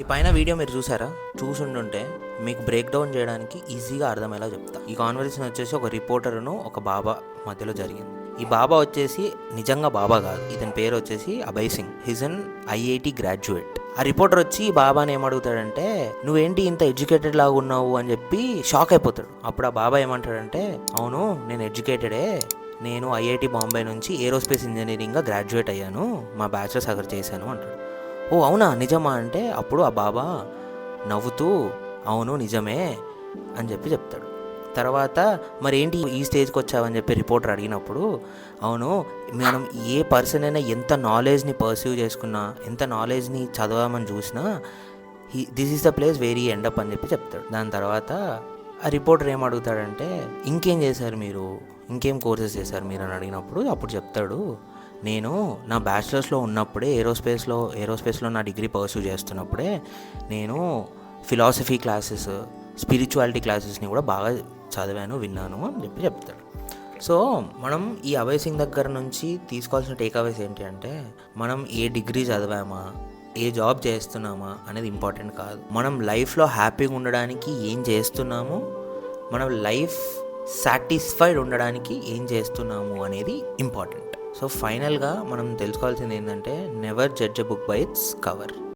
ఈ పైన వీడియో మీరు చూసారా? చూసుండుంటే మీకు బ్రేక్ డౌన్ చేయడానికి ఈజీగా అర్థమయ్యేలా చెప్తా. ఈ కాన్వర్సేషన్ వచ్చేసి ఒక రిపోర్టర్ను ఒక బాబా మధ్యలో జరిగింది. ఈ బాబా వచ్చేసి నిజంగా బాబా కాదు, ఇతని పేరు వచ్చేసి అభయ్ సింగ్. హిజ్ అన్ ఐఐటి గ్రాడ్యుయేట్. ఆ రిపోర్టర్ వచ్చి ఈ బాబాని ఏమడుగుతాడంటే, నువ్వేంటి ఇంత ఎడ్యుకేటెడ్ లాగా ఉన్నావు అని చెప్పి షాక్ అయిపోతాడు. అప్పుడు ఆ బాబా ఏమంటాడంటే, అవును నేను ఎడ్యుకేటెడే, నేను ఐఐటి బాంబే నుంచి ఏరోస్పేస్ ఇంజనీరింగ్గా గ్రాడ్యుయేట్ అయ్యాను, మా బ్యాచిలర్స్ అక్కడ చేశాను అంటాడు. ఓ అవునా, నిజమా అంటే అప్పుడు ఆ బాబా నవ్వుతూ అవును నిజమే అని చెప్పి చెప్తాడు. తర్వాత మరేంటి ఈ స్టేజ్కి వచ్చావని చెప్పి రిపోర్టర్ అడిగినప్పుడు, అవును మనం ఏ పర్సన్ అయినా ఎంత నాలెడ్జ్ని పర్సీవ్ చేసుకున్నా, ఎంత నాలెడ్జ్ని చదవమని చూసినా, this is the place very end up అని చెప్పి చెప్తాడు. దాని తర్వాత ఆ రిపోర్టర్ ఏం అడుగుతాడంటే, ఇంకేం చేశారు మీరు, ఇంకేం కోర్సెస్ చేశారు మీరు అని అడిగినప్పుడు అప్పుడు చెప్తాడు, నేను నా బ్యాచిలర్స్లో ఉన్నప్పుడే ఏరోస్పేస్లో నా డిగ్రీ పర్సూ చేస్తున్నప్పుడే నేను ఫిలాసఫీ క్లాసెస్, స్పిరిచువాలిటీ క్లాసెస్ని కూడా బాగా చదివాను, విన్నాను అని చెప్పి చెప్తాడు. సో మనం ఈ అభయ్ సింగ్ దగ్గర నుంచి తీసుకోవాల్సిన టేక్అవేస్ ఏంటి అంటే, మనం ఏ డిగ్రీ చదివామా, ఏ జాబ్ చేస్తున్నామా అనేది ఇంపార్టెంట్ కాదు. మనం లైఫ్లో హ్యాపీగా ఉండడానికి ఏం చేస్తున్నాము, మనం లైఫ్ సాటిస్ఫైడ్ ఉండడానికి ఏం చేస్తున్నాము అనేది ఇంపార్టెంట్. సో ఫైనల్గా మనం తెలుసుకోవాల్సింది ఏంటంటే, never judge a book by its cover.